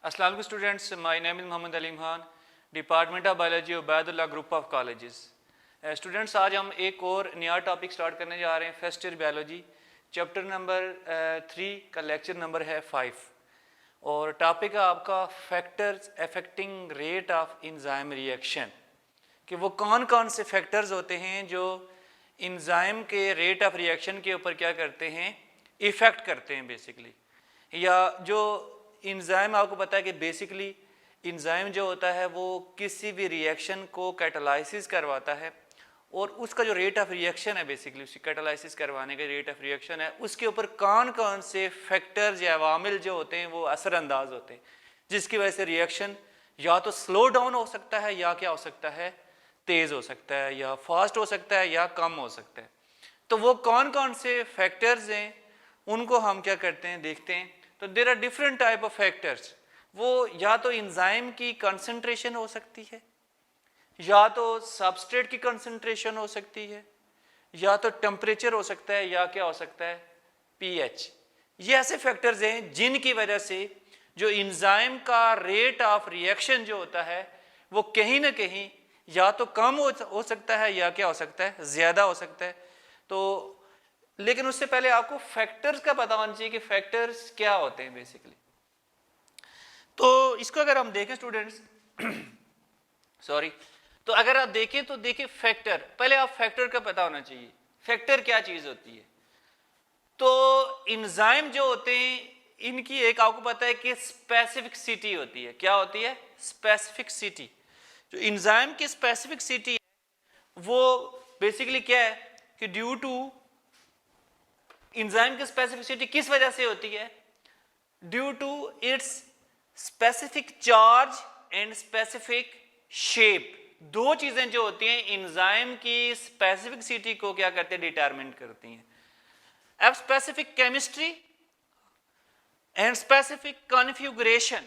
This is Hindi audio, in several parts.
अस्सलाम वालेकुम students, my name is Mohammad Aleem Khan, department of biology Ubaidullah group of colleges. Students, आज हम एक और नया टॉपिक स्टार्ट करने जा रहे हैं, first year biology, chapter number 3 का लेक्चर नंबर है 5 और टॉपिक है आपका factors affecting rate of enzyme reaction, कि वो कौन कौन से फैक्टर्स होते हैं जो इंजाइम के रेट ऑफ रिएक्शन के ऊपर क्या करते हैं, इफ़ेक्ट करते हैं बेसिकली। या जो इंजाइम, आपको पता है कि बेसिकली इंजाइम जो होता है वो किसी भी रिएक्शन को कैटालाइसिस करवाता है और उसका जो रेट ऑफ रिएक्शन है, बेसिकली उसी कैटालाइसिस करवाने का रेट ऑफ रिएक्शन है, उसके ऊपर कौन कौन से फैक्टर्स या अवामिल जो होते हैं वो असरअंदाज होते हैं, जिसकी वजह से रिएक्शन या तो स्लो डाउन हो सकता है या क्या हो सकता है, तेज़ हो सकता है, या फास्ट हो सकता है या कम हो सकता है। तो वो कौन कौन से फैक्टर्स हैं उनको हम क्या करते हैं, देखते हैं। तो there are different type of factors. वो या तो इंजाइम की कंसंट्रेशन हो सकती है, या तो सबस्ट्रेट की कंसंट्रेशन हो सकती है, या तो टेम्परेचर हो सकता है, या क्या हो सकता है, पीएच। ये ऐसे फैक्टर्स हैं जिनकी वजह से जो इंजाइम का रेट ऑफ रिएक्शन जो होता है वो कहीं ना कहीं या तो कम हो सकता है या क्या हो सकता है, ज़्यादा हो सकता है। तो लेकिन उससे पहले आपको फैक्टर्स का पता होना चाहिए कि फैक्टर्स क्या होते हैं बेसिकली। तो इसको अगर हम देखें स्टूडेंट्स सॉरी, तो अगर आप देखें तो देखिए फैक्टर, पहले आप फैक्टर का पता होना चाहिए, फैक्टर क्या चीज होती है। तो इंजाइम जो होते हैं इनकी एक आपको पता है कि स्पेसिफिसिटी होती है। क्या होती है? स्पेसिफिसिटी। जो इंजाइम की स्पेसिफिसिटी है वो बेसिकली क्या है कि ड्यू टू इंजाइम की स्पेसिफिसिटी किस वजह से होती है? Due to its specific charge and specific shape. दो चीजें जो होती हैं इंजाइम की स्पेसिफिसिटी को क्या करते हैं, डिटरमिनेट करती हैं। अब specific chemistry and specific configuration,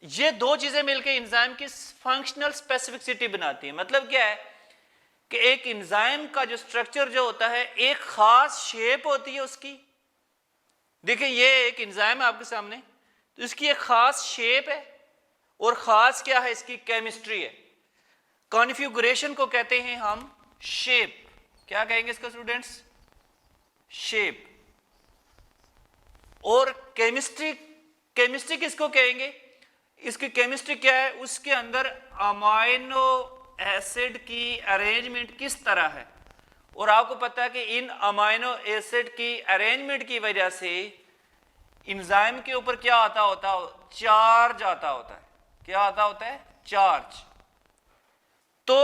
ये दो चीजें मिलकर इंजाइम की फंक्शनल स्पेसिफिसिटी बनाती है। मतलब क्या है कि एक इंजाइम का जो स्ट्रक्चर जो होता है एक खास शेप होती है उसकी। देखिए ये एक इंजाइम है आपके सामने, तो इसकी एक खास शेप है और खास क्या है, इसकी केमिस्ट्री है। कॉन्फ़िगरेशन को कहते हैं हम शेप। क्या कहेंगे इसको स्टूडेंट्स? शेप। और केमिस्ट्री, केमिस्ट्री किसको कहेंगे? इसकी केमिस्ट्री क्या है, उसके अंदर अमाइनो एसिड की अरेंजमेंट किस तरह है। और आपको पता है कि इन अमाइनो एसिड की अरेंजमेंट की वजह से इंजाइम के ऊपर क्या आता होता है, चार्ज आता होता है। क्या आता होता है? चार्ज। तो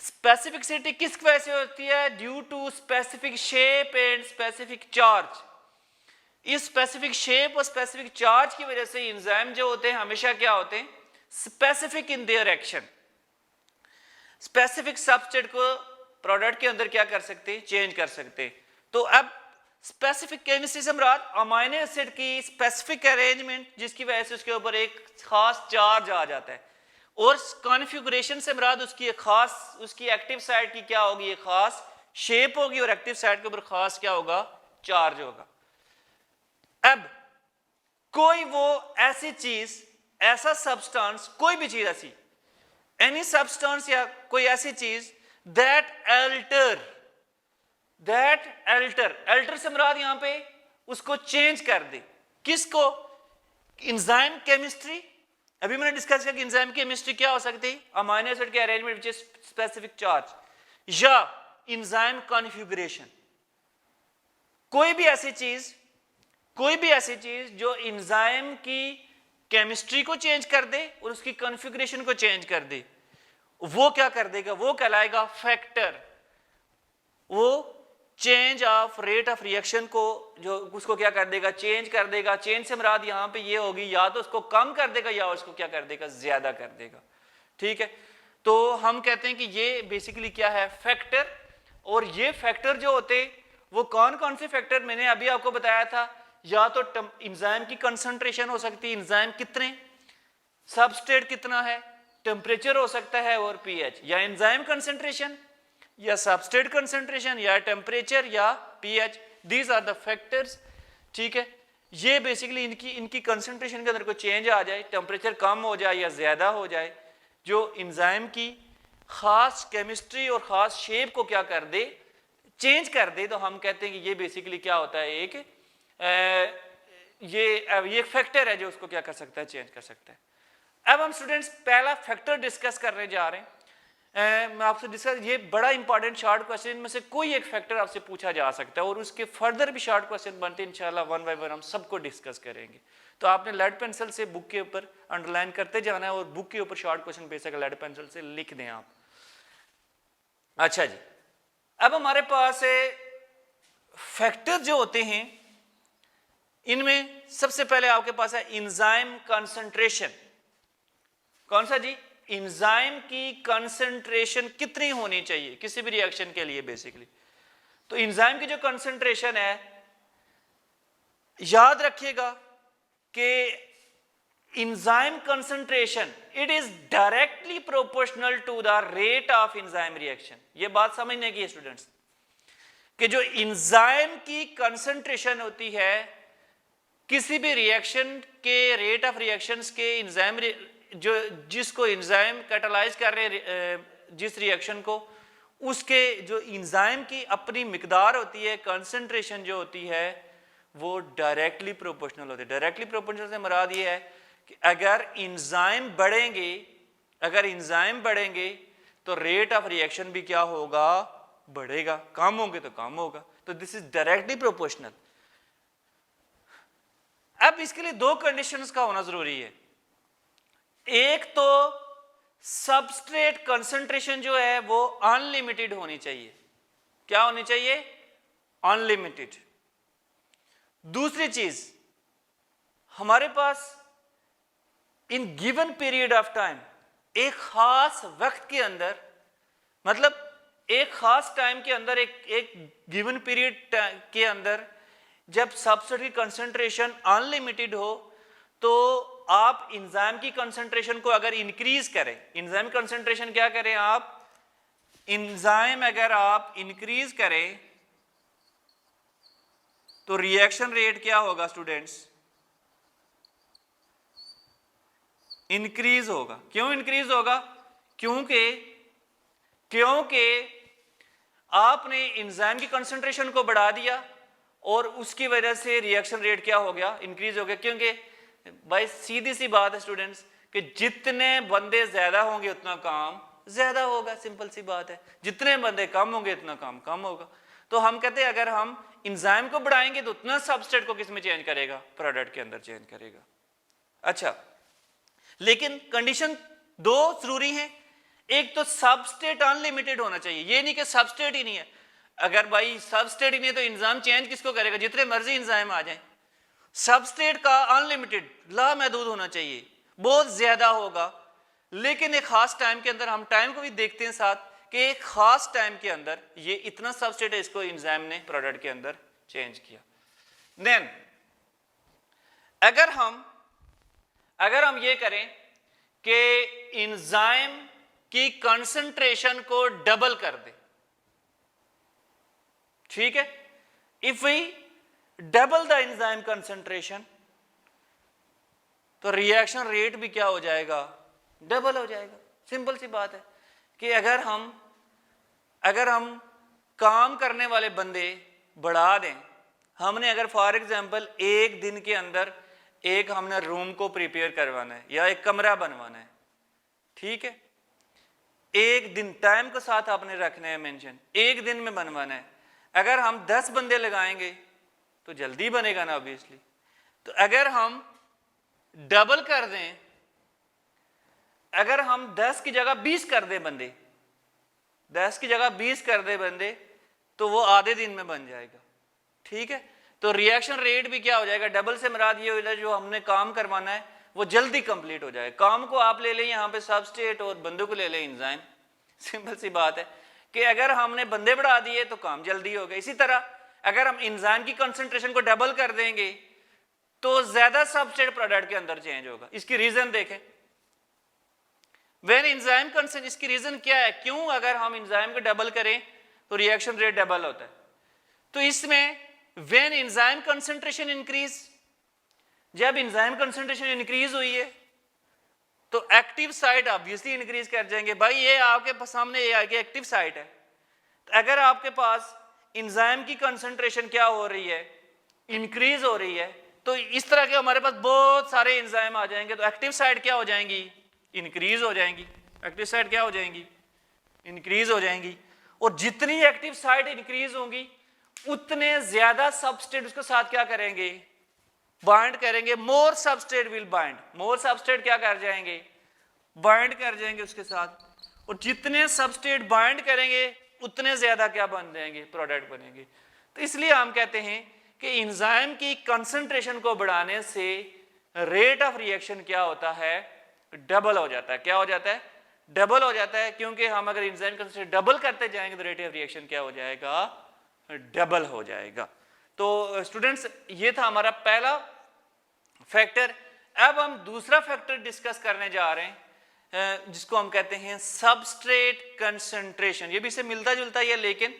स्पेसिफिसिटी किस वजह से होती है? Due to specific shape and specific charge. इस स्पेसिफिक शेप और स्पेसिफिक चार्ज की वजह से इंजाइम जो होते हैं हमेशा क्या होते हैं, specific in their action. Specific substrate को प्रोडक्ट के अंदर क्या कर सकते हैं, चेंज कर सकते हैं। तो अब स्पेसिफिक केमिस्ट्री से मुराद अमाइनो एसिड की स्पेसिफिक अरेंजमेंट जिसकी वजह से उसके ऊपर एक खास चार्ज आ जाता है, और कॉन्फ़िगरेशन से मुराद उसकी एक खास, उसकी एक्टिव साइड की क्या होगी, एक खास शेप होगी और एक्टिव साइड के ऊपर खास क्या होगा, चार्ज होगा। अब कोई वो ऐसी चीज, ऐसा सब्सटेंस, कोई भी चीज ऐसी, एनी सब्सटेंस या कोई ऐसी चीज दैट अल्टर से मुराद यहां पे उसको चेंज कर दे। किसको? Enzyme chemistry. अभी मैंने डिस्कस किया कि इंजाइम केमिस्ट्री क्या हो सकती है, अमाइनो एसिड के arrangement which is specific charge, या इंजाइम कॉन्फ़िगरेशन। कोई भी ऐसी चीज जो इंजाइम की केमिस्ट्री को चेंज कर दे और उसकी कॉन्फ़िगरेशन को चेंज कर दे, वो क्या कर देगा, वो कहलाएगा फैक्टर। वो change of rate of reaction को जो उसको क्या कर देगा, चेंज कर देगा। चेंज से मुराद यहां पे ये होगी, या तो उसको कम कर देगा या उसको क्या कर देगा, ज्यादा कर देगा। ठीक है, तो हम कहते हैं कि ये बेसिकली क्या है, फैक्टर। और ये फैक्टर जो होते वो कौन कौन से फैक्टर, मैंने अभी आपको बताया था, या तो इंजाइम की कंसंट्रेशन हो सकती है, इंजाइम कितने, सबस्ट्रेट कितना है, टेम्परेचर हो सकता है, और पीएच। या इंजाइम कंसंट्रेशन या सबस्ट्रेट कंसंट्रेशन या टेम्परेचर या pH, these are the factors. ठीक है, ये बेसिकली इनकी कंसंट्रेशन के अंदर कोई चेंज आ जाए, टेम्परेचर कम हो जाए या ज़्यादा हो जाए, जो इंजाइम की ख़ास केमिस्ट्री और ख़ास शेप को क्या कर दे, चेंज कर दे, तो हम कहते हैं कि ये बेसिकली क्या होता है, ये एक फैक्टर है जो उसको क्या कर सकता है, चेंज कर सकता है। अब हम स्टूडेंट्स पहला फैक्टर डिस्कस करने जा रहे हैं। मैं आपसे डिस्कस, ये बड़ा इंपॉर्टेंट शॉर्ट क्वेश्चन में से कोई एक फैक्टर आपसे पूछा जा सकता है और उसके फर्दर भी शॉर्ट क्वेश्चन बनते हैं, इंशाल्लाह वन बाय वन हम सबको डिस्कस करेंगे। तो आपने लेड पेंसिल से बुक के ऊपर अंडरलाइन करते जाना है और बुक के ऊपर short question basic lead pencil से लिख दें आप। अच्छा जी, अब हमारे पास फैक्टर जो होते हैं, इनमें सबसे पहले आपके पास है इंजाइम कंसंट्रेशन। कौन सा जी? इंजाइम की कंसंट्रेशन कितनी होनी चाहिए किसी भी रिएक्शन के लिए बेसिकली। तो इंजाइम की जो कंसंट्रेशन है, याद रखिएगा कि enzyme concentration it is directly proportional to the rate of enzyme reaction. ये बात समझने की है स्टूडेंट्स, कि जो इंजाइम की कंसंट्रेशन होती है किसी भी रिएक्शन के रेट ऑफ रिएक्शंस के, इंजाइम जो जिसको इंजाइम कैटालाइज कर रहे हैं जिस रिएक्शन को, उसके जो इंजाइम की अपनी मिकदार होती है, कंसंट्रेशन जो होती है, वो डायरेक्टली प्रोपोर्शनल होती है। डायरेक्टली प्रोपोर्शनल से मुराद ये है कि अगर इंजाइम बढ़ेंगे तो रेट ऑफ रिएक्शन भी क्या होगा, बढ़ेगा। कम होंगे तो कम होगा। तो दिस इज डायरेक्टली प्रोपोर्शनल। अब इसके लिए दो कंडीशंस का होना जरूरी है। एक तो सबस्ट्रेट कंसंट्रेशन जो है वो अनलिमिटेड होनी चाहिए। क्या होनी चाहिए? अनलिमिटेड। दूसरी चीज, हमारे पास in given period of time, एक खास वक्त के अंदर, मतलब एक खास टाइम के अंदर, एक गिवन पीरियड के अंदर जब सबस्ट्रेट की कंसंट्रेशन अनलिमिटेड हो, तो आप इंजाइम की कंसंट्रेशन को अगर इंक्रीज करें, इंजाइम कंसंट्रेशन क्या करें आप, इंजाइम अगर आप इंक्रीज करें तो रिएक्शन रेट क्या होगा स्टूडेंट्स? इंक्रीज होगा। क्यों इंक्रीज होगा? क्योंकि आपने इंजाइम की कंसंट्रेशन को बढ़ा दिया और उसकी वजह से रिएक्शन रेट क्या हो गया, इंक्रीज हो गया। क्योंकि भाई सीधी सी बात है स्टूडेंट्स कि जितने बंदे ज्यादा होंगे उतना काम ज्यादा होगा, सिंपल सी बात है। जितने बंदे कम होंगे उतना काम कम होगा। तो हम कहते हैं अगर हम इंजाइम को बढ़ाएंगे तो उतना सबस्ट्रेट को किस में चेंज करेगा, प्रोडक्ट के अंदर चेंज करेगा। अच्छा, लेकिन कंडीशन दो जरूरी है। एक तो सबस्ट्रेट अनलिमिटेड होना चाहिए, ये नहीं कि सबस्ट्रेट ही नहीं है। अगर भाई सबस्ट्रेट ही नहीं है तो इंजाइम चेंज किसको करेगा, जितने मर्जी इंजाइम आ जाए। सबस्ट्रेट का अनलिमिटेड लामहदूद होना चाहिए, बहुत ज्यादा होगा, लेकिन एक खास टाइम के अंदर, हम टाइम को भी देखते हैं साथ, कि एक खास टाइम के अंदर ये इतना सबस्ट्रेट है, इसको इंजाइम ने प्रोडक्ट के अंदर चेंज किया। देन अगर हम ये करें कि इंजाइम की कंसंट्रेशन को डबल कर दे, ठीक है, if we double the enzyme concentration, तो रिएक्शन रेट भी क्या हो जाएगा, डबल हो जाएगा। सिंपल सी बात है कि अगर हम काम करने वाले बंदे बढ़ा दें, हमने अगर फॉर एग्जांपल एक दिन के अंदर एक हमने रूम को प्रिपेयर करवाना है या एक कमरा बनवाना है, ठीक है, एक दिन टाइम के साथ आपने रखना है मेंशन, एक दिन में बनवाना है। अगर हम 10 बंदे लगाएंगे तो जल्दी बनेगा ना ऑब्वियसली। तो अगर हम डबल कर दें, अगर हम 10 की जगह 20 कर दें बंदे, 10 की जगह 20 कर दे बंदे, तो वो आधे दिन में बन जाएगा, ठीक है। तो रिएक्शन रेट भी क्या हो जाएगा, डबल से मुराद ये हो जाए जो हमने काम करवाना है वो जल्दी कंप्लीट हो जाए। काम को आप ले लें यहाँ पे सबस्ट्रेट और बंदों को ले लें इंजाइम, सिंपल सी बात है कि अगर हमने बंदे बढ़ा दिए तो काम जल्दी हो गया। इसी तरह अगर हम इंजाइम की कंसंट्रेशन को डबल कर देंगे तो ज्यादा सबस्ट्रेट प्रोडक्ट के अंदर चेंज होगा। इसकी रीजन देखें, व्हेन एंजाइम कंसंट्रेशन, इसकी रीजन क्या है, क्यों अगर हम एंजाइम को डबल करें तो रिएक्शन रेट डबल होता है। तो इसमें व्हेन एंजाइम कंसंट्रेशन इंक्रीज, जब एंजाइम कंसंट्रेशन इंक्रीज हुई है तो एक्टिव साइट ऑब्वियसली इंक्रीज कर जाएंगे। भाई ये आपके सामने ये आगे एक्टिव साइट है, तो अगर आपके पास एंजाइम की कंसंट्रेशन क्या हो रही है, इंक्रीज हो रही है, तो इस तरह के हमारे पास बहुत सारे एंजाइम आ जाएंगे, तो एक्टिव साइट क्या हो जाएंगी, इंक्रीज हो जाएंगी। एक्टिव साइट क्या हो जाएंगी, इंक्रीज हो जाएंगी। और जितनी एक्टिव साइट इंक्रीज होंगी उतने ज्यादा सबस्ट्रेट उसके साथ क्या करेंगे, बाइंड करेंगे। More substrate will bind, more substrate क्या कर जाएंगे, बाइंड कर जाएंगे उसके साथ। और जितने सबस्ट्रेट बाइंड करेंगे उतने ज्यादा क्या बन जाएंगे, प्रोडक्ट बनेंगे। तो इसलिए हम कहते हैं कि एंजाइम की कंसंट्रेशन को बढ़ाने से रेट ऑफ रिएक्शन क्या होता है, डबल हो जाता है। क्या हो जाता है, डबल हो जाता है, क्योंकि हम अगर एंजाइम कंसंट्रेशन डबल करते जाएंगे तो रेट ऑफ रिएक्शन क्या हो जाएगा, डबल हो जाएगा। तो स्टूडेंट्स ये था हमारा पहला फैक्टर। अब हम दूसरा फैक्टर डिस्कस करने जा रहे हैं जिसको हम कहते हैं सबस्ट्रेट कंसंट्रेशन। ये भी इससे मिलता जुलता ही है लेकिन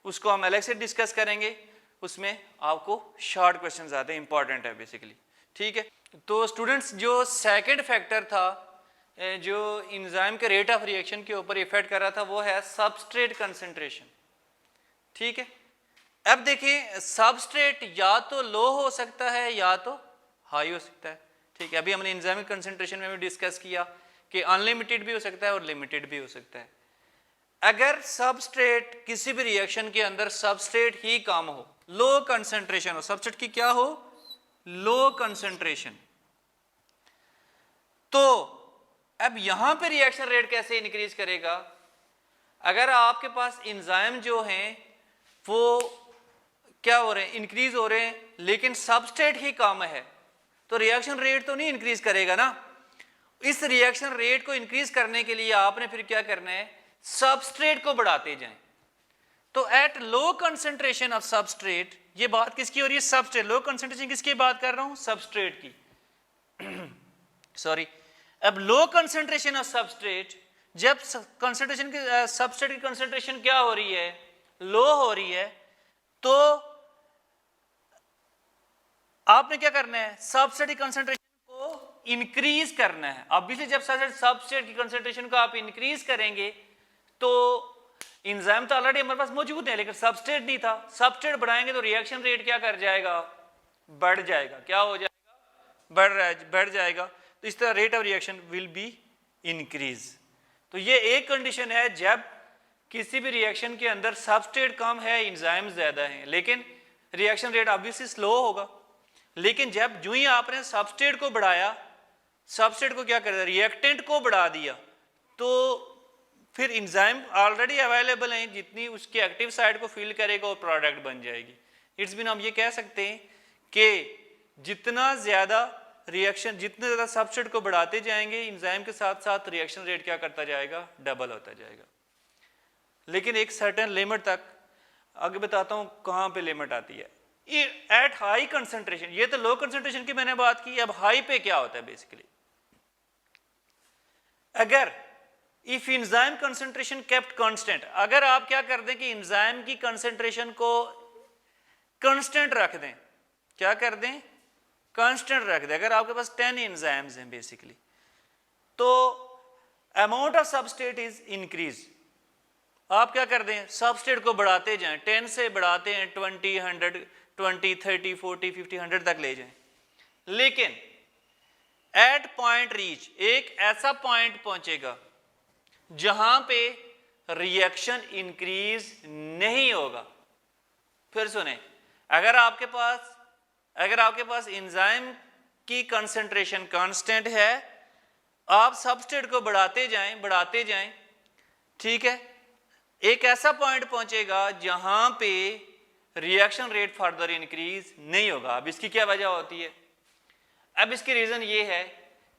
उसको हम अलग से डिस्कस करेंगे। उसमें आपको शॉर्ट क्वेश्चंस आते हैं, इंपॉर्टेंट है बेसिकली, ठीक है। तो स्टूडेंट्स जो सेकंड फैक्टर था जो एंजाइम के रेट ऑफ रिएक्शन के ऊपर इफेक्ट कर रहा था वो है सबस्ट्रेट कंसंट्रेशन, ठीक है। अब देखिए सबस्ट्रेट या तो लो हो सकता है या तो हाई हो सकता है, ठीक है। अभी हमने एंजाइमिक कंसंट्रेशन में भी डिस्कस किया कि अनलिमिटेड भी हो सकता है और लिमिटेड भी हो सकता है। अगर सबस्ट्रेट किसी भी रिएक्शन के अंदर सबस्ट्रेट ही कम हो, लो कंसंट्रेशन हो, सबस्ट्रेट की क्या हो, लो कंसंट्रेशन, तो अब यहां पे रिएक्शन रेट कैसे इंक्रीज करेगा। अगर आपके पास एंजाइम जो हैं वो क्या हो रहे हैं, इंक्रीज हो रहे हैं, लेकिन सबस्ट्रेट ही कम है तो रिएक्शन रेट तो नहीं इंक्रीज करेगा ना। इस रिएक्शन रेट को इंक्रीज करने के लिए आपने फिर क्या करना है, सबस्ट्रेट को बढ़ाते जाएं। तो at low concentration of substrate, ये बात किसकी हो रही है, सबस्ट्रेट। लो कंसंट्रेशन किसकी बात कर रहा हूं, सबस्ट्रेट की सॉरी। अब लो कंसंट्रेशन ऑफ सबस्ट्रेट, जब कंसंट्रेशन की सबस्ट्रेट की कंसंट्रेशन क्या हो रही है, लो हो रही है, तो आपने क्या करना है, सबस्ट्रेट की कंसंट्रेशन को इंक्रीज करना है। ऑब्वियसली जब सबस्ट्रेट की कंसंट्रेशन को आप इंक्रीज करेंगे तो एंजाइम तो ऑलरेडी हमारे पास मौजूद है लेकिन सबस्ट्रेट नहीं था, सबस्ट्रेट बढ़ाएंगे तो रिएक्शन रेट क्या कर जाएगा, बढ़ जाएगा। क्या हो जाएगा, बढ़ जाएगा। तो इस तरह rate of reaction will be increase. तो ये एक कंडीशन है जब किसी भी रिएक्शन के अंदर सबस्ट्रेट कम है, एंजाइम ज्यादा है, लेकिन रिएक्शन रेट ऑब्वियसली स्लो होगा। लेकिन जब जो ही आपने सबस्ट्रेट को बढ़ाया, सबस्ट्रेट को क्या कर दिया, रिएक्टेंट को बढ़ा दिया, तो फिर एंजाइम ऑलरेडी अवेलेबल हैं, जितनी उसकी एक्टिव साइट को फिल करेगा वो प्रोडक्ट बन जाएगी। इट्स मीन हम ये कह सकते हैं कि जितना ज्यादा रिएक्शन, जितने ज्यादा सबस्ट्रेट को बढ़ाते जाएंगे एंजाइम के साथ साथ रिएक्शन रेट क्या करता जाएगा, डबल होता जाएगा। लेकिन एक सर्टेन लिमिट तक, आगे बताता हूं कहां पे लिमिट आती है। एट हाई कंसंट्रेशन, ये तो लो कंसंट्रेशन की मैंने बात की, अब हाई पे क्या होता है बेसिकली। अगर if enzyme concentration kept constant, अगर आप क्या कर दें कि एंजाइम की कंसंट्रेशन को कांस्टेंट रख दें, क्या कर दें, कांस्टेंट रख दें। अगर आपके पास 10 एंजाइम्स हैं बेसिकली, तो amount of substrate is increase. आप क्या कर दें, सबस्ट्रेट को बढ़ाते जाएं, 10 से बढ़ाते हैं 20, 100, 20, 30, 40, 50, 100 तक ले जाएं। लेकिन एट पॉइंट रीच, एक ऐसा पॉइंट पहुंचेगा जहां पे रिएक्शन इंक्रीज नहीं होगा। फिर सुने, अगर आपके पास एंजाइम की कंसंट्रेशन कांस्टेंट है, आप सबस्ट्रेट को बढ़ाते जाएं, ठीक है, एक ऐसा पॉइंट पहुंचेगा जहां पे रिएक्शन रेट फर्दर इंक्रीज नहीं होगा। अब इसकी क्या वजह होती है, अब इसकी रीजन ये है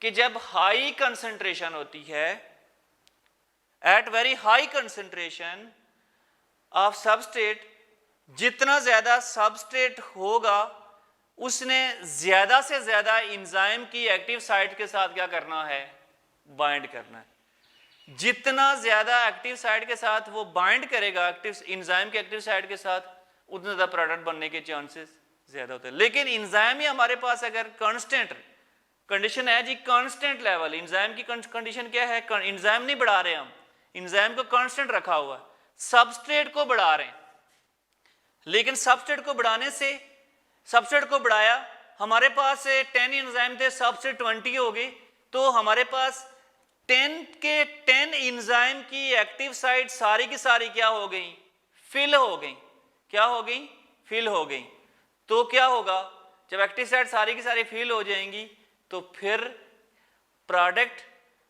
कि जब हाई कंसंट्रेशन होती है, at very high concentration of substrate, जितना ज्यादा सबस्ट्रेट होगा उसने ज्यादा से ज्यादा एंजाइम की एक्टिव साइट के साथ क्या करना है, बाइंड करना है। जितना ज्यादा एक्टिव साइट के साथ वो बाइंड करेगा, एक्टिव एंजाइम के एक्टिव साइट के साथ, उतना ज्यादा प्रोडक्ट बनने के चांसेस ज्यादा होता है। लेकिन इंजाइम ही हमारे पास अगर कांस्टेंट कंडीशन है जी, कांस्टेंट लेवल, इंजाइम की कंडीशन क्या है, इंजाइम नहीं बढ़ा रहे हम, इंजाइम को कांस्टेंट रखा हुआ, सबस्ट्रेट को बढ़ा रहे हैं, लेकिन सबस्ट्रेट को बढ़ाने से, सबस्ट्रेट को बढ़ाया, हमारे पास 10 एंजाइम थे, सबस्ट्रेट 20 हो गई, तो हमारे पास 10 के 10 एंजाइम की एक्टिव साइट सारी की सारी क्या हो गई, फिल हो गई। क्या हो गई, फिल हो गई। तो क्या होगा, जब एक्टिव साइट सारी की सारी फिल हो जाएंगी तो फिर प्रोडक्ट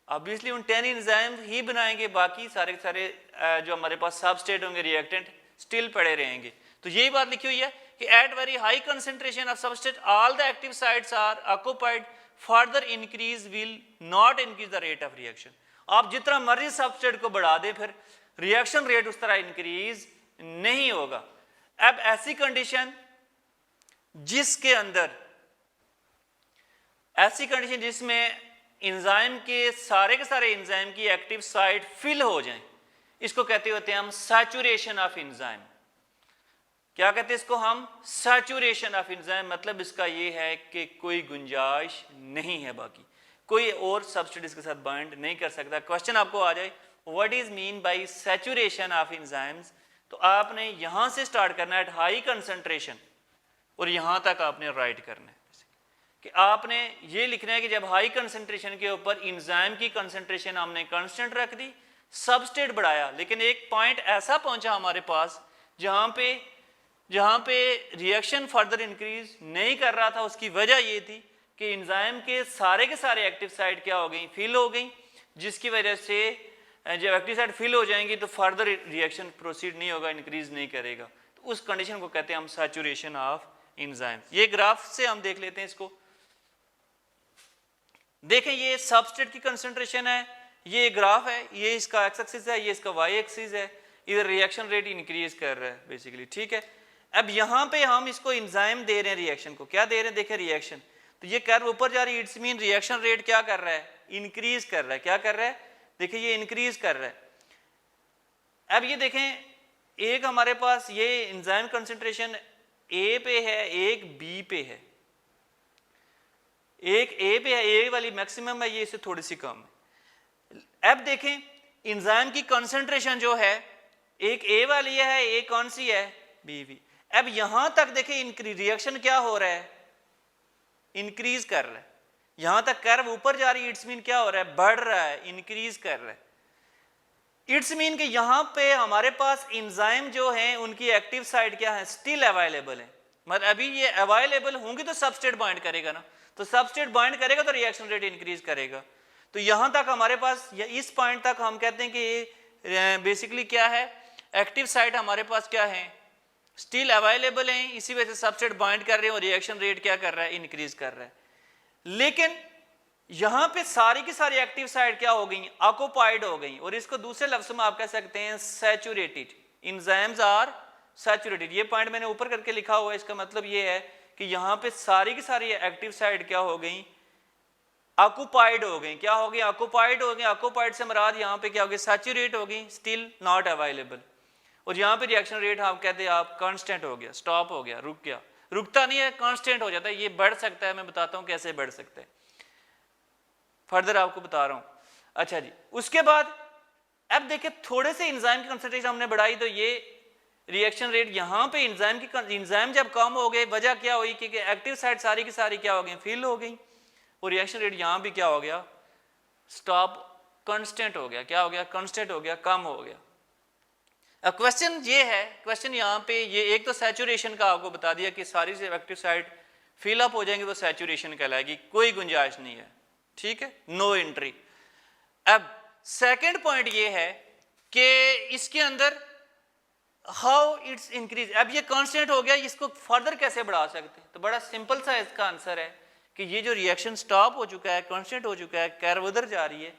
ऑब्वियसली उन 10 एंजाइम ही बनाएंगे, बाकी सारे के सारे जो हमारे पास सबस्ट्रेट होंगे, रिएक्टेंट स्टिल पड़े रहेंगे। तो यही बात लिखी हुई है कि at very high concentration of substrate all the active sites are occupied, further increase will not increase the rate of reaction. आप जितना मर्जी सबस्ट्रेट को बढ़ा दे, फिर रिएक्शन रेट उस तरह इंक्रीज नहीं होगा। अब ऐसी कंडीशन जिसके अंदर, ऐसी कंडीशन जिसमें एंजाइम के सारे एंजाइम की एक्टिव साइट फिल हो जाएं, इसको कहते होते हैं हम सैचुरेशन ऑफ एंजाइम। क्या कहते हैं इसको हम, सैचुरेशन ऑफ एंजाइम। मतलब इसका ये है कि कोई गुंजाइश नहीं है, बाकी कोई और सबस्ट्रेट इसके साथ बाइंड नहीं कर सकता। क्वेश्चन आपको आ जाए what is mean by saturation of enzymes, तो आपने यहां से स्टार्ट करना है एट हाई कंसंट्रेशन और यहां तक आपने राइट करना है कि आपने ये लिखना है कि जब हाई कंसंट्रेशन के ऊपर एंजाइम की कंसंट्रेशन हमने कांस्टेंट रख दी, सबस्ट्रेट बढ़ाया, लेकिन एक पॉइंट ऐसा पहुंचा हमारे पास जहां पे रिएक्शन फर्दर इंक्रीज नहीं कर रहा था। उसकी वजह ये थी कि एंजाइम के सारे एक्टिव साइट क्या हो गई, फिल हो गई, जिसकी वजह से जब एक्टिव साइट फिल हो जाएंगी तो फर्दर रिएक्शन प्रोसीड नहीं होगा, इंक्रीज नहीं करेगा। तो उस कंडीशन को कहते हैं हम सैचुरेशन ऑफ एंजाइम। ये ग्राफ से हम देख लेते हैं इसको। देखें ये सबस्ट्रेट की कंसंट्रेशन है, ये ग्राफ है, ये इसका एक्स एक्सिस है, ये इसका वाई एक्सिस है, इधर रिएक्शन रेट इंक्रीज कर रहा है बेसिकली, ठीक है। अब यहां पे हम इसको एंजाइम दे रहे हैं, रिएक्शन को क्या दे रहे हैं, देखें रिएक्शन, तो ये कर्व ऊपर जा रही है, इट्स मीन रिएक्शन रेट क्या कर रहा है, इंक्रीज कर रहा है। क्या कर रहा है, देखिए ये इंक्रीज कर रहा है। अब ये देखें, एक हमारे पास ये एंजाइम कंसंट्रेशन ए पे है, एक बी पे है, एक ए पे है, ए वाली मैक्सिमम है, ये इससे थोड़ी सी कम है। अब देखें एंजाइम की कंसंट्रेशन जो है, एक ए वाली है, एक कौन सी है, बी भी। अब यहां तक देखें रिएक्शन क्या हो रहा है, इंक्रीज कर रहा है, यहां तक कर्व ऊपर जा रही है, इट्स मीन क्या हो रहा है, बढ़ रहा है, इंक्रीज कर रहा है। इट्स मीन कि यहां पे हमारे पास एंजाइम जो है उनकी एक्टिव साइट क्या है, स्टिल अवेलेबल है। मतलब अभी ये अवेलेबल होंगी तो सबस्ट्रेट बाइंड करेगा ना, तो सबस्ट्रेट बाइंड करेगा तो रिएक्शन रेट इंक्रीज करेगा। तो यहां तक हमारे पास, या इस पॉइंट तक हम कहते हैं कि ये बेसिकली क्या है, एक्टिव साइट हमारे पास क्या है, स्टिल अवेलेबल है, इसी वजह से सबस्ट्रेट बाइंड कर रहे हैं और रिएक्शन रेट क्या कर रहा है, इंक्रीज कर रहा है। लेकिन यहां पे सारी की सारी एक्टिव साइट क्या हो गई, ऑक्युपाइड हो गई, और इसको दूसरे लफ्ज में आप कह सकते हैं सैचुरेटेड, एंजाइम्स आर सैचुरेटेड। ये पॉइंट मैंने ऊपर करके लिखा हुआ है, इसका मतलब ये है कि यहां पे सारी की सारी एक्टिव साइट क्या हो गई, ऑक्युपाइड हो गई। क्या हो गई, ऑक्युपाइड हो गई। ऑक्युपाइड से मुराद यहाँ पे क्या हो गई, सैचुरेट हो गई, स्टिल नॉट अवेलेबल। और यहाँ पे रिएक्शन रेट आप कहते हैं आप कांस्टेंट हो गया, स्टॉप हो गया, रुक गया, रुकता नहीं है, कांस्टेंट हो जाता है। ये बढ़ सकता है, मैं बताता हूँ कैसे बढ़ सकता है, फर्दर आपको बता रहा हूँ। अच्छा जी, उसके बाद अब देखिए थोड़े से एंजाइम की कंसंट्रेशन हमने बढ़ाई तो ये रिएक्शन रेट यहाँ पे एंजाइम जब कम हो गए, वजह क्या हुई कि एक्टिव साइट सारी की सारी क्या हो गई, फिल हो गई, और रिएक्शन रेट यहाँ भी क्या हो गया, स्टॉप, कांस्टेंट हो गया। क्या हो गया, कांस्टेंट हो गया, कम हो गया। अब क्वेश्चन ये है, क्वेश्चन यहाँ पे ये एक तो सैचुरेशन का आपको बता दिया कि सारी से एक्टिव साइट फिल अप हो जाएंगे तो सैचुरेशन कहलाएगी, कोई गुंजाइश नहीं है, ठीक है, नो एंट्री। अब सेकंड पॉइंट ये है कि इसके अंदर हाउ इट्स इंक्रीज। अब ये कांस्टेंट हो गया, इसको फर्दर कैसे बढ़ा सकते हैं, तो बड़ा सिंपल सा इसका आंसर है कि ये जो रिएक्शन स्टॉप हो चुका है, कांस्टेंट हो चुका है, कर्व उधर जा रही है,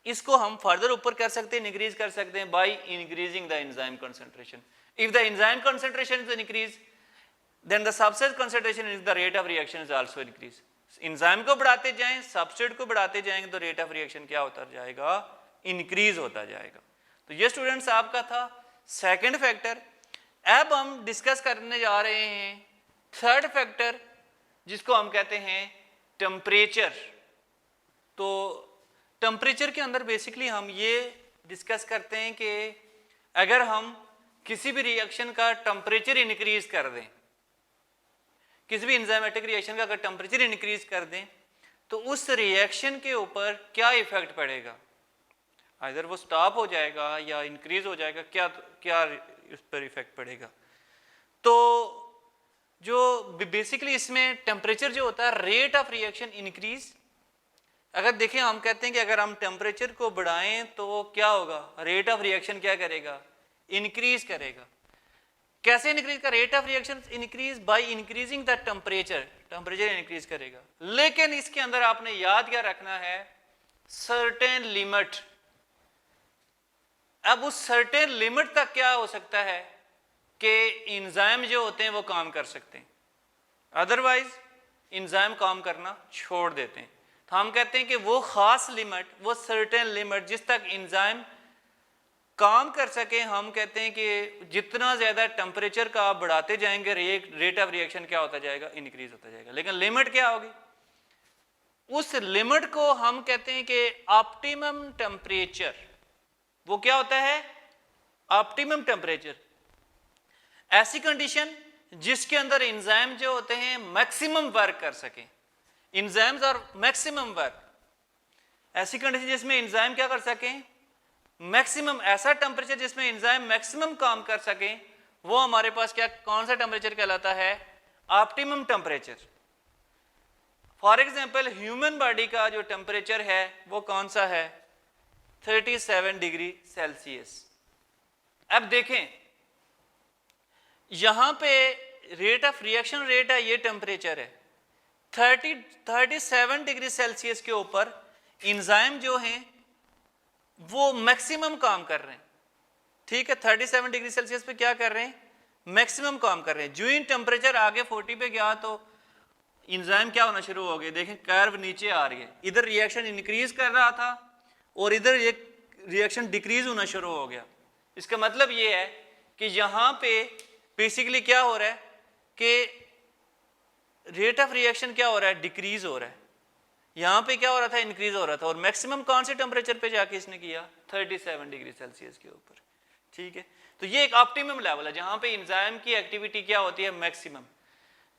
इसको हम फर्दर ऊपर कर सकते हैं, इंक्रीज कर सकते हैं by increasing the enzyme concentration. If the enzyme concentration is increase then the substrate concentration is the rate of reaction is also increase. Enzyme को बढ़ाते जाएं, सबस्ट्रेट को बढ़ाते जाएंगे तो रेट ऑफ रिएक्शन क्या होता जाएगा, इंक्रीज होता जाएगा। तो ये स्टूडेंट्स आपका था सेकंड फैक्टर। अब हम डिस्कस करने जा रहे हैं थर्ड फैक्टर जिसको हम कहते हैं टेम्परेचर। तो टेम्परेचर के अंदर बेसिकली हम ये डिस्कस करते हैं कि अगर हम किसी भी रिएक्शन का टेम्परेचर इंक्रीज कर दें, किसी भी एंजाइमेटिक रिएक्शन का अगर टेम्परेचर इंक्रीज कर दें तो उस रिएक्शन के ऊपर क्या इफेक्ट पड़ेगा, आइदर वो स्टॉप हो जाएगा या इंक्रीज हो जाएगा, क्या क्या उस पर इफेक्ट पड़ेगा। तो जो बेसिकली इसमें टेम्परेचर जो होता है रेट ऑफ रिएक्शन इंक्रीज, अगर देखें हम कहते हैं कि अगर हम टेम्परेचर को बढ़ाएं तो क्या होगा, रेट ऑफ रिएक्शन क्या करेगा, इंक्रीज करेगा। कैसे इंक्रीज का, rate of reaction increase by increasing the temperature, temperature increase करेगा। लेकिन इसके अंदर आपने याद क्या रखना है, सर्टेन लिमिट। अब उस सर्टेन लिमिट तक क्या हो सकता है कि एंजाइम जो होते हैं वो काम कर सकते हैं, अदरवाइज एंजाइम काम करना छोड़ देते हैं। तो हम कहते हैं कि वो खास लिमिट, वो सर्टेन लिमिट जिस तक एंजाइम काम कर सके, हम कहते हैं कि जितना ज्यादा टेम्परेचर का आप बढ़ाते जाएंगे रेट ऑफ रिएक्शन क्या होता जाएगा, इंक्रीज होता जाएगा। लेकिन लिमिट क्या होगी, उस लिमिट को हम कहते हैं कि ऑप्टिमम टेम्परेचर। वो क्या होता है, ऑप्टिमम टेम्परेचर। ऐसी कंडीशन जिसके अंदर एंजाइम जो होते हैं मैक्सिमम वर्क कर सके, एंजाइम्स और मैक्सिमम वर्क। ऐसी कंडीशन जिसमें एंजाइम क्या कर सकें, मैक्सिमम, ऐसा टेम्परेचर जिसमें एंजाइम मैक्सिमम काम कर सके, वो हमारे पास क्या, कौन सा टेम्परेचर कहलाता है, optimum temperature. For example human body का जो टेम्परेचर है वो कौन सा है, 37 डिग्री सेल्सियस। अब देखें यहां पे रेट ऑफ रिएक्शन रेट है, ये टेम्परेचर है 37 डिग्री सेल्सियस के ऊपर एंजाइम जो हैं वो मैक्सिमम काम कर रहे हैं। ठीक है, 37 डिग्री सेल्सियस पे क्या कर रहे हैं, मैक्सिमम काम कर रहे हैं। जो इन टेम्परेचर आगे 40 पे गया तो एंजाइम क्या होना शुरू हो गए, देखें कर्व नीचे आ रही है, इधर रिएक्शन इंक्रीज कर रहा था और इधर ये रिएक्शन डिक्रीज होना शुरू हो गया। इसका मतलब ये है कि यहाँ पे बेसिकली क्या हो रहा है कि रेट ऑफ रिएक्शन क्या हो रहा है, डिक्रीज हो रहा है। यहाँ पे क्या हो रहा था, इंक्रीज हो रहा था। और मैक्सिमम कौन से टेम्परेचर पे जाके इसने किया, 37 डिग्री सेल्सियस के ऊपर। ठीक है, तो ये एक ऑप्टिमम लेवल है जहाँ पे एंजाइम की एक्टिविटी क्या होती है, मैक्सिमम।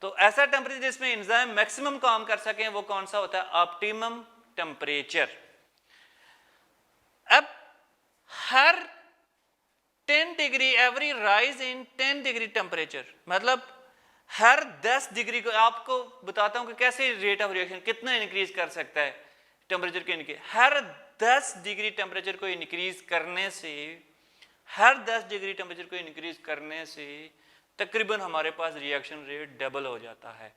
तो ऐसा टेम्परेचर जिसमें एंजाइम मैक्सिमम काम कर सकें वो कौन सा होता है, ऑप्टिमम टेम्परेचर। अब हर 10 degree every rise in 10 degree temperature, मतलब हर 10 डिग्री को, आपको बताता हूं कि कैसे रेट ऑफ रिएक्शन कितना इंक्रीज कर सकता है टेम्परेचर के इंक्रीज। हर 10 डिग्री टेम्परेचर को इंक्रीज करने से, हर 10 डिग्री टेम्परेचर को इंक्रीज करने से तकरीबन हमारे पास रिएक्शन रेट डबल हो जाता है।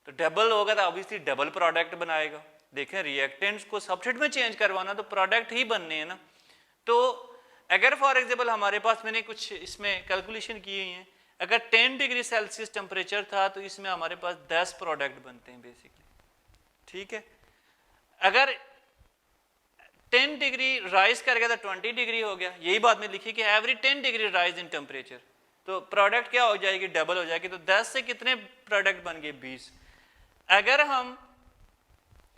तो डबल होगा तो ऑब्वियसली डबल प्रोडक्ट बनाएगा। देखें रिएक्टेंट्स को सब्स्ट्रेट में चेंज करवाना तो प्रोडक्ट ही बनने हैं ना। तो अगर फॉर एग्जाम्पल हमारे पास, मैंने कुछ इसमें कैलकुलेशन की हुई है, अगर 10 डिग्री सेल्सियस टेम्परेचर था तो इसमें हमारे पास 10 प्रोडक्ट बनते हैं बेसिकली। ठीक है, अगर 10 डिग्री राइज कर गया तो 20 डिग्री हो गया। यही बात में लिखी कि every 10 degree rise in temperature, तो प्रोडक्ट क्या हो जाएगी, डबल हो जाएगी। तो 10 से कितने प्रोडक्ट बन गए, 20।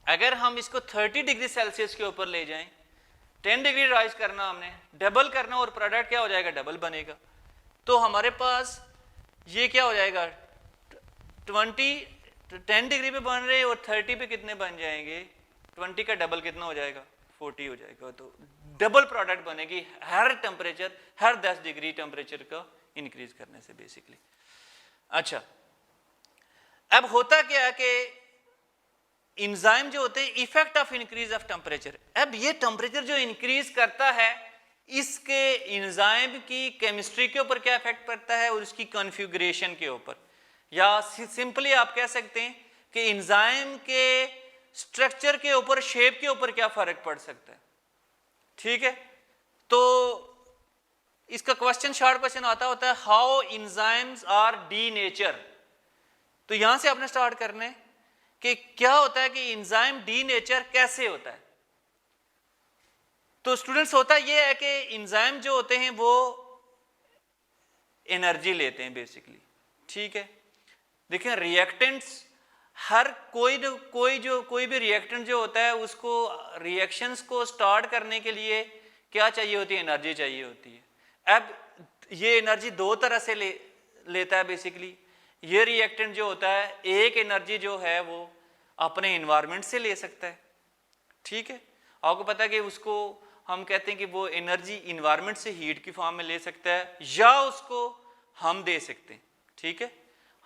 अगर हम इसको 30 डिग्री सेल्सियस के ऊपर ले जाएं, 10 डिग्री राइज करना हमने, डबल करना, और प्रोडक्ट क्या हो जाएगा, डबल बनेगा। तो हमारे पास ये क्या हो जाएगा, 10 डिग्री पे बन रहे और 30 पे कितने बन जाएंगे, 20 का डबल कितना हो जाएगा, 40 हो जाएगा। तो डबल प्रोडक्ट बनेगी हर टेम्परेचर, हर 10 डिग्री टेम्परेचर का इंक्रीज करने से बेसिकली। अच्छा, अब होता क्या है कि एंजाइम जो होते हैं, effect of increase of temperature. अब ये टेम्परेचर जो इंक्रीज करता है, इसके एंजाइम की केमिस्ट्री के ऊपर क्या इफेक्ट पड़ता है और उसकी कॉन्फ़िगरेशन के ऊपर, या सिंपली आप कह सकते हैं कि एंजाइम के स्ट्रक्चर के ऊपर, शेप के ऊपर क्या फर्क पड़ सकता है। ठीक है, तो इसका क्वेश्चन, शॉर्ट क्वेश्चन आता होता है, हाउ एंजाइम्स आर डीनेचर। तो यहां से आपने स्टार्ट करना है कि क्या होता है कि एंजाइम डीनेचर कैसे होता है। तो स्टूडेंट्स, होता यह है कि एंजाइम जो होते हैं वो एनर्जी लेते हैं बेसिकली। ठीक है, देखिए रिएक्टेंट्स हर कोई भी रिएक्टेंट जो होता है उसको रिएक्शंस को स्टार्ट करने के लिए क्या चाहिए होती है, एनर्जी चाहिए होती है। अब ये एनर्जी दो तरह से लेता है बेसिकली। ये रिएक्टेंट जो होता है एक एनर्जी जो है वो अपने इन्वायरमेंट से ले सकता है, ठीक है। आपको पता है कि उसको हम कहते हैं कि वो एनर्जी इन्वायरमेंट से हीट की फॉर्म में ले सकता है या उसको हम दे सकते हैं, ठीक है।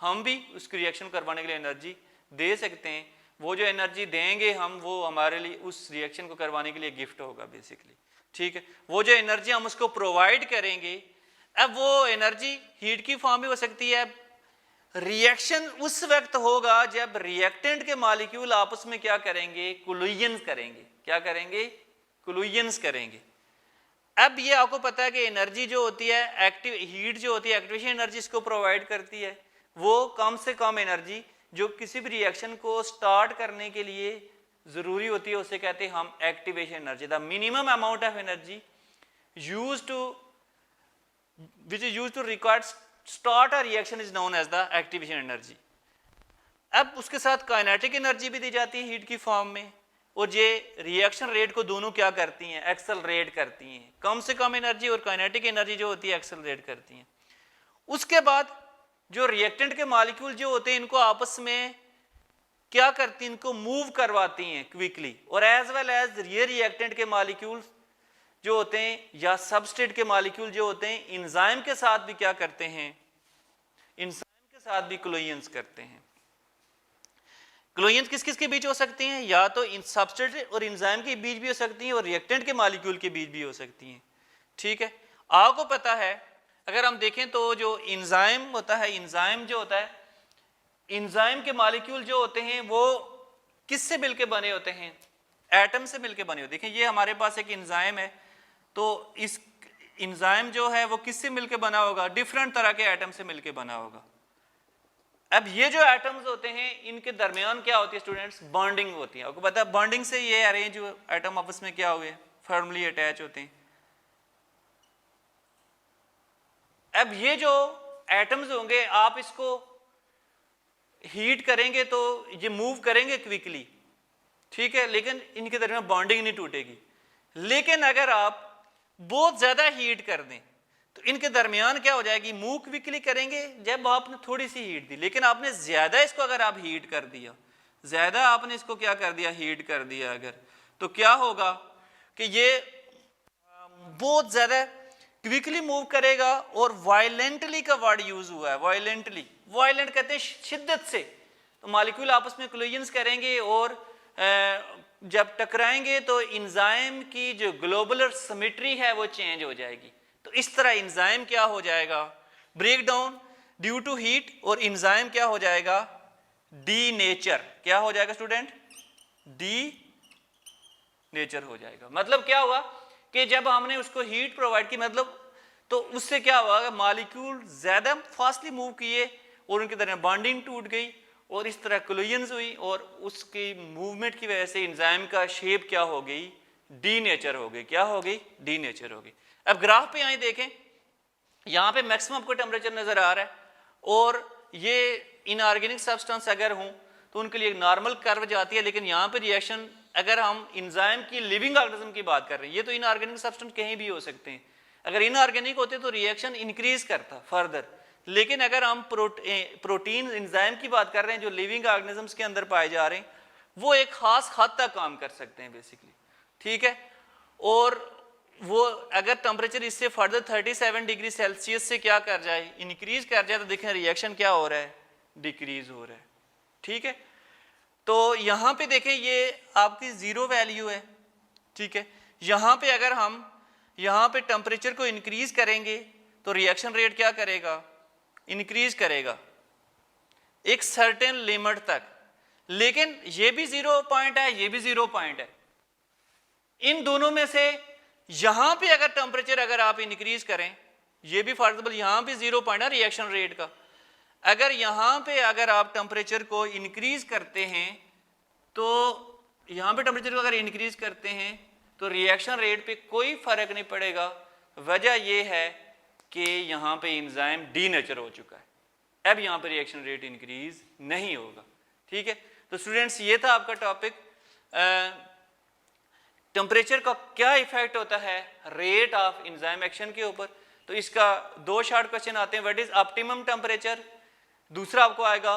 हम भी उसकी रिएक्शन करवाने के लिए एनर्जी दे सकते हैं। वो जो एनर्जी देंगे हम, वो हमारे लिए उस रिएक्शन को करवाने के लिए गिफ्ट होगा बेसिकली, ठीक है। वो जो एनर्जी हम उसको प्रोवाइड करेंगे, अब वो एनर्जी हीट की फॉर्म में हो सकती है। रिएक्शन उस वक्त होगा जब रिएक्टेंट के मॉलिक्यूल आपस में क्या करेंगे, कोलिजन करेंगे। क्या करेंगे? कोलिजन करेंगे। अब ये आपको पता है कि एनर्जी जो होती है एक्टिव हीट जो होती है एक्टिवेशन एनर्जी इसको प्रोवाइड करती है। वो कम से कम एनर्जी जो किसी भी रिएक्शन को स्टार्ट करने के लिए जरूरी होती है उसे कहते हैं हम activation energy. The minimum amount of energy used to which is used to record start a reaction is known as the activation energy। अब उसके साथ काइनेटिक एनर्जी भी दी जाती है हीट की फॉर्म में, और ये रिएक्शन रेट को दोनों क्या करती हैं, एक्सेलरेट करती हैं। कम से कम एनर्जी और काइनेटिक एनर्जी जो होती है एक्सेलरेट करती हैं। उसके बाद जो रिएक्टेंट के मॉलिक्यूल जो होते हैं इनको आपस में क्या करती हैं, इनको मूव करवाती हैं क्विकली, और एज वेल एज ये रिएक्टेंट के मॉलिक्यूल जो होते हैं या सबस्ट्रेट के मॉलिक्यूल जो होते हैं एंजाइम के साथ भी क्या करते हैं, एंजाइम के साथ भी कोलिजन्स करते हैं। कोलिजन्स किस किस के बीच हो सकती हैं? या तो सबस्ट्रेट और एंजाइम के बीच भी हो सकती हैं और रिएक्टेंट के मॉलिक्यूल के बीच भी हो सकती हैं, ठीक है। आपको पता है अगर हम देखें तो जो एंजाइम होता है, एंजाइम जो होता है, एंजाइम के मॉलिक्यूल जो होते हैं वो किससे मिलके बने होते हैं? एटम से मिलके बने होते हैं। देखिए ये हमारे पास एक एंजाइम है, तो इस एंजाइम जो है वो किससे मिलके बना होगा? डिफरेंट तरह के एटम से मिलके बना होगा। अब ये जो एटम्स होते हैं इनके दरमियान क्या होती है स्टूडेंट्स? बॉन्डिंग होती है। आपको पता है बॉन्डिंग से ये अरेंज एटम आपस में क्या हुए, फर्मली अटैच होते हैं। अब ये जो एटम्स होंगे आप इसको हीट करेंगे तो ये मूव करेंगे क्विकली, ठीक है, लेकिन इनके दरमियान बॉन्डिंग नहीं टूटेगी। लेकिन अगर आप बहुत ज्यादा हीट कर दें तो इनके दरमियान क्या हो जाएगी? मूव क्विकली करेंगे जब आपने थोड़ी सी हीट दी, लेकिन आपने ज्यादा इसको अगर आप हीट कर दिया, ज्यादा आपने इसको क्या कर दिया, हीट कर दिया अगर, तो क्या होगा कि ये बहुत ज्यादा क्विकली मूव करेगा। और वायलेंटली का वर्ड यूज हुआ है, वायलेंटली। वायलेंट कहते हैं शिद्दत से। तो मॉलिक्यूल आपस में कोलिजन्स करेंगे और जब टकराएंगे तो एंजाइम की जो ग्लोबुलर सिमेट्री है वो चेंज हो जाएगी। तो इस तरह एंजाइम क्या हो जाएगा? Break down due to heat, और एंजाइम क्या हो जाएगा? Denature. क्या हो जाएगा स्टूडेंट? डी नेचर हो जाएगा। मतलब क्या हुआ कि जब हमने उसको हीट प्रोवाइड की, मतलब तो उससे क्या हुआ? मॉलिक्यूल ज्यादा फास्टली मूव किए और उनके दरमियान बॉन्डिंग टूट गई और इस तरह कोलिजन्स हुई, और उसकी मूवमेंट की वजह से एंजाइम का शेप क्या हो गई? डी नेचर हो गई। क्या हो गई? डी नेचर हो गई। अब ग्राफ पे आए देखें, यहाँ पे मैक्सिमम आपको टेम्परेचर नजर आ रहा है, और ये इनऑर्गेनिक सब्सटेंस अगर हों तो उनके लिए नॉर्मल कर्व जाती है। लेकिन यहाँ पे रिएक्शन अगर हम एंजाइम की लिविंग ऑर्गेनिज्म की बात कर रहे हैं, ये तो इनऑर्गेनिक सब्सटेंस कहीं भी हो सकते हैं। अगर इनऑर्गेनिक होते तो रिएक्शन इंक्रीज करता फर्दर, लेकिन अगर हम प्रोटीन एंजाइम की बात कर रहे हैं जो लिविंग ऑर्गेनिजम्स के अंदर पाए जा रहे हैं, वो एक खास हद तक काम कर सकते हैं बेसिकली, ठीक है। और वो अगर टेम्परेचर इससे फर्दर 37 डिग्री सेल्सियस से क्या कर जाए, इंक्रीज कर जाए, तो देखें रिएक्शन क्या हो रहा है? डिक्रीज हो रहा है, ठीक है। तो यहाँ पे देखें ये आपकी जीरो वैल्यू है, ठीक है। यहाँ पे अगर हम यहाँ पे टेम्परेचर को इंक्रीज करेंगे तो रिएक्शन रेट क्या करेगा? इंक्रीज करेगा एक सर्टेन लिमिट तक। लेकिन ये भी 0 पॉइंट है, ये भी 0 पॉइंट है। इन दोनों में से यहां पे अगर टेम्परेचर अगर आप इंक्रीज करें, ये भी फॉर एग्जांपल यहां पे 0 पॉइंट है रिएक्शन रेट का, अगर यहां पे अगर आप टेम्परेचर को इंक्रीज करते हैं तो यहां पे टेम्परेचर को अगर इंक्रीज करते हैं तो रिएक्शन रेट पे कोई फर्क नहीं पड़ेगा। वजह यह है कि यहां पे एंजाइम डी नेचर हो चुका है। अब यहाँ पर रिएक्शन रेट इंक्रीज नहीं होगा। ठीक है, तो स्टूडेंट्स ये था आपका टॉपिक। टेम्परेचर का क्या इफेक्ट होता है रेट ऑफ एंजाइम एक्शन के ऊपर। तो इसका 2 शॉर्ट क्वेश्चन आते हैं, व्हाट इज ऑप्टिमम टेम्परेचर, दूसरा आपको आएगा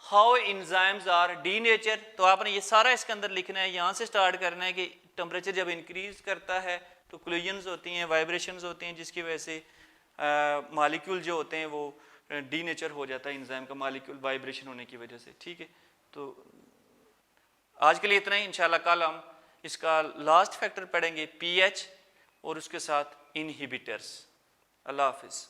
हाउ एंजाइम्स आर डीनेचर। तो आपने ये सारा इसके अंदर लिखना है, यहाँ से स्टार्ट करना है कि टेम्परेचर जब इंक्रीज करता है तो कोलिजन्स होती हैं, वाइब्रेशंस होती हैं, जिसकी वजह से मॉलिक्यूल जो होते हैं वो डीनेचर हो जाता है एंजाइम का मॉलिक्यूल वाइब्रेशन होने की वजह से। ठीक है, तो आज के लिए इतना ही। इंशाल्लाह कल हम इसका लास्ट फैक्टर पढ़ेंगे पीएच और उसके साथ इनहिबिटर्स। अल्लाह हाफिज़।